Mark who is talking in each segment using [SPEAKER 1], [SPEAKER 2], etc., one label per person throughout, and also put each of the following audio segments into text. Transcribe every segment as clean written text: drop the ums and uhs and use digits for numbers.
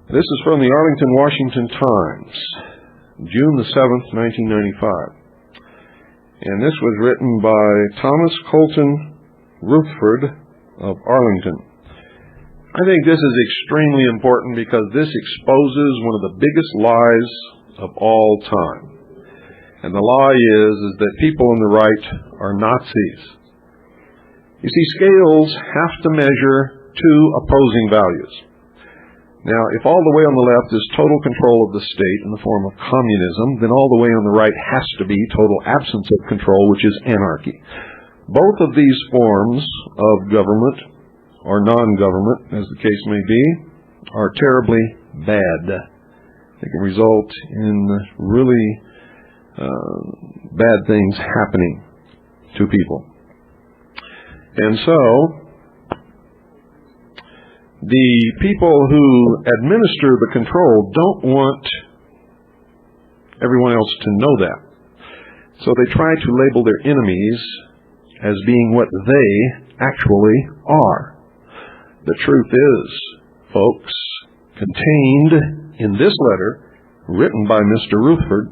[SPEAKER 1] This is from the Arlington, Washington Times, June the 7th, 1995. And this was written by Thomas Colton Rutherford of Arlington. I think this is extremely important because this exposes one of the biggest lies of all time. And the lie is that people on the right are Nazis. You see, scales have to measure two opposing values. Now, if all the way on the left is total control of the state in the form of communism, then all the way on the right has to be total absence of control, which is anarchy. Both of these forms of government, or non-government, as the case may be, are terribly bad. They can result in really bad things happening to people. And so, the people who administer the control don't want everyone else to know that. So they try to label their enemies as being what they actually are. The truth is, folks, contained in this letter written by Mr. Rutherford,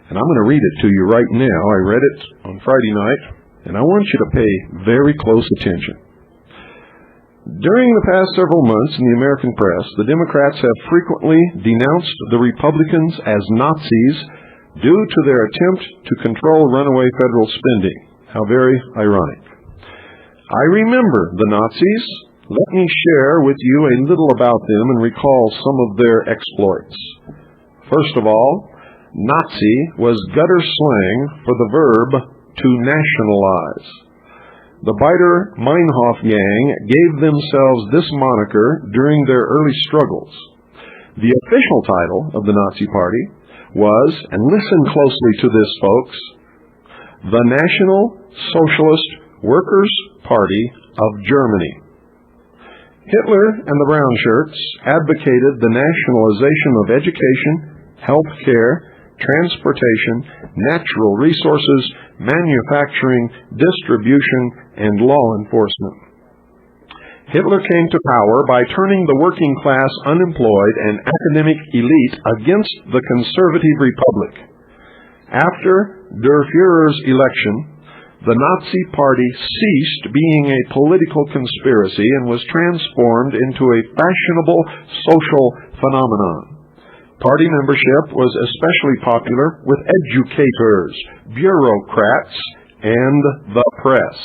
[SPEAKER 1] and I'm going to read it to you right now. I read it on Friday night, and I want you to pay very close attention. During the past several months in the American press, the Democrats have frequently denounced the Republicans as Nazis due to their attempt to control runaway federal spending. How very ironic. I remember the Nazis. Let me share with you a little about them and recall some of their exploits. First of all, Nazi was gutter slang for the verb to nationalize. The Baader-Meinhof gang gave themselves this moniker during their early struggles. The official title of the Nazi Party was, and listen closely to this, folks, the National Socialist Workers' Party of Germany. Hitler and the Brown Shirts advocated the nationalization of education, health care, transportation, natural resources, manufacturing, distribution, and law enforcement. Hitler came to power by turning the working class, unemployed, and academic elite against the conservative republic. After Der Führer's election, the Nazi Party ceased being a political conspiracy and was transformed into a fashionable social phenomenon. Party membership was especially popular with educators, bureaucrats, and the press.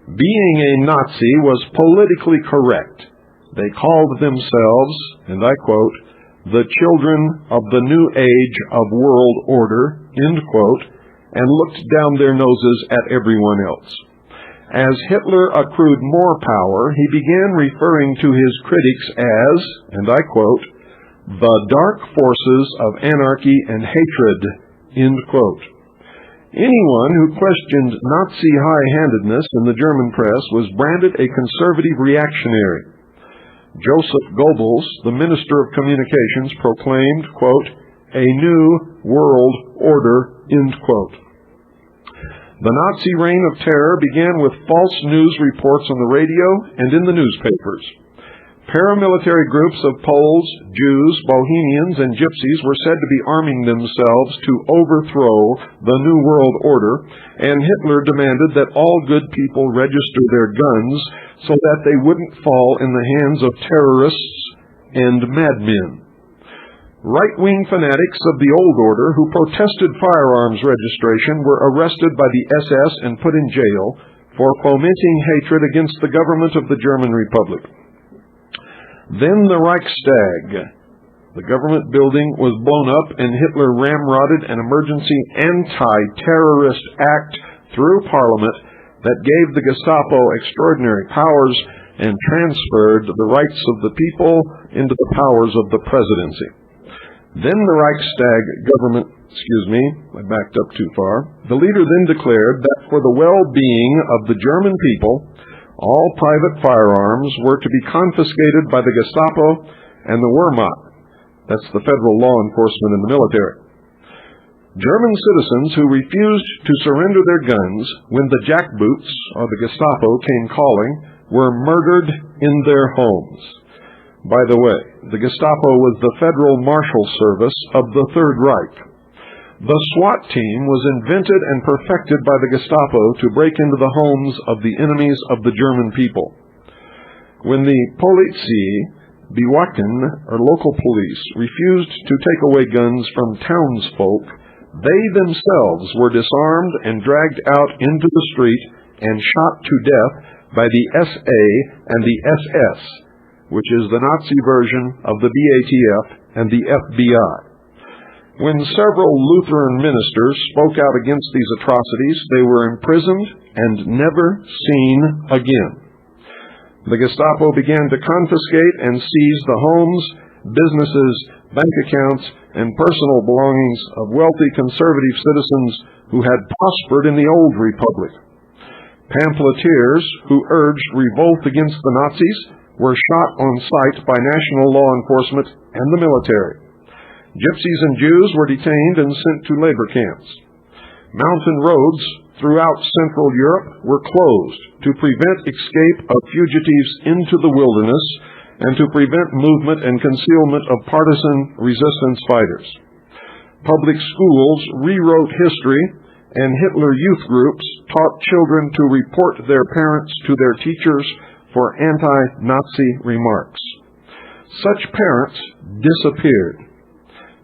[SPEAKER 1] Being a Nazi was politically correct. They called themselves, and I quote, the children of the new age of world order, end quote, and looked down their noses at everyone else. As Hitler accrued more power, he began referring to his critics as, and I quote, the dark forces of anarchy and hatred, end quote. Anyone who questioned Nazi high-handedness in the German press was branded a conservative reactionary. Joseph Goebbels, the Minister of Communications, proclaimed, quote, a new world order, end quote. The Nazi reign of terror began with false news reports on the radio and in the newspapers. Paramilitary groups of Poles, Jews, Bohemians, and Gypsies were said to be arming themselves to overthrow the New World Order, and Hitler demanded that all good people register their guns so that they wouldn't fall in the hands of terrorists and madmen. Right-wing fanatics of the old order who protested firearms registration were arrested by the SS and put in jail for fomenting hatred against the government of the German Republic. Then the Reichstag, the government building, was blown up and Hitler ramrodded an emergency anti-terrorist act through Parliament that gave the Gestapo extraordinary powers and transferred the rights of the people into the powers of the presidency. Then the Reichstag government, I backed up too far. The leader then declared that for the well-being of the German people, all private firearms were to be confiscated by the Gestapo and the Wehrmacht. That's the federal law enforcement in the military. German citizens who refused to surrender their guns when the jackboots, or the Gestapo, came calling, were murdered in their homes. By the way, the Gestapo was the Federal Marshal Service of the Third Reich. The SWAT team was invented and perfected by the Gestapo to break into the homes of the enemies of the German people. When the Polizei Bewachen, or local police, refused to take away guns from townsfolk, they themselves were disarmed and dragged out into the street and shot to death by the SA and the SS, which is the Nazi version of the BATF and the FBI. When several Lutheran ministers spoke out against these atrocities, they were imprisoned and never seen again. The Gestapo began to confiscate and seize the homes, businesses, bank accounts, and personal belongings of wealthy conservative citizens who had prospered in the old republic. Pamphleteers who urged revolt against the Nazis were shot on sight by national law enforcement and the military. Gypsies and Jews were detained and sent to labor camps. Mountain roads throughout Central Europe were closed to prevent escape of fugitives into the wilderness and to prevent movement and concealment of partisan resistance fighters. Public schools rewrote history, and Hitler youth groups taught children to report their parents to their teachers for anti-Nazi remarks. Such parents disappeared.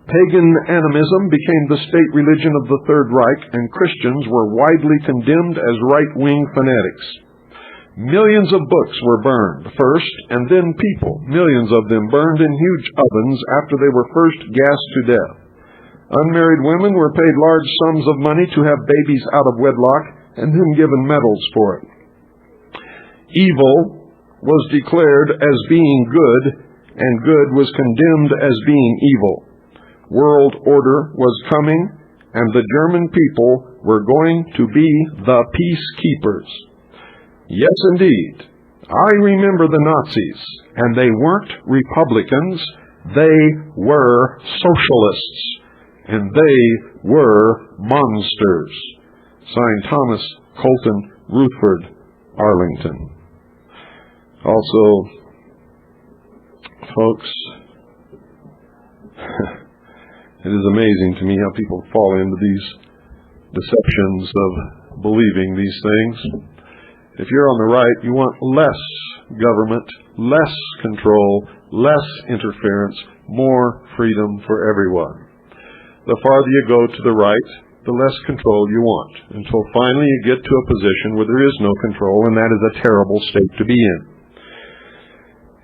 [SPEAKER 1] Pagan animism became the state religion of the Third Reich, and Christians were widely condemned as right-wing fanatics. Millions of books were burned first, and then people, millions of them, burned in huge ovens after they were first gassed to death. Unmarried women were paid large sums of money to have babies out of wedlock and then given medals for it. Evil was declared as being good, and good was condemned as being evil. World order was coming, and the German people were going to be the peacekeepers. Yes, indeed. I remember the Nazis, and they weren't Republicans. They were socialists, and they were monsters. Signed, Thomas Colton Rutherford Arlington. Also, folks, it is amazing to me how people fall into these deceptions of believing these things. If you're on the right, you want less government, less control, less interference, more freedom for everyone. The farther you go to the right, the less control you want, until finally you get to a position where there is no control, and that is a terrible state to be in.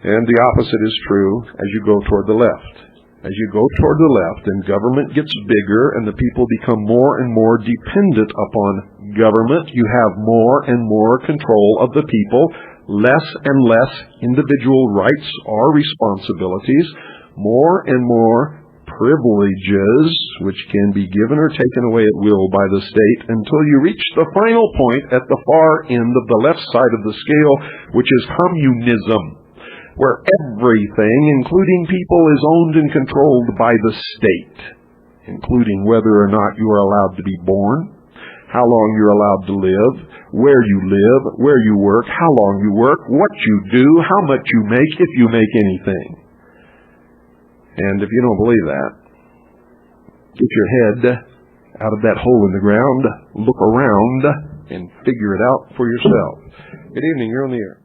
[SPEAKER 1] And the opposite is true as you go toward the left. As you go toward the left, and government gets bigger and the people become more and more dependent upon government, you have more and more control of the people, less and less individual rights or responsibilities, more and more privileges, which can be given or taken away at will by the state, until you reach the final point at the far end of the left side of the scale, which is communism, where everything, including people, is owned and controlled by the state, including whether or not you are allowed to be born, how long you're allowed to live, where you work, how long you work, what you do, how much you make, if you make anything. And if you don't believe that, get your head out of that hole in the ground, look around, and figure it out for yourself. Good evening, you're on the air.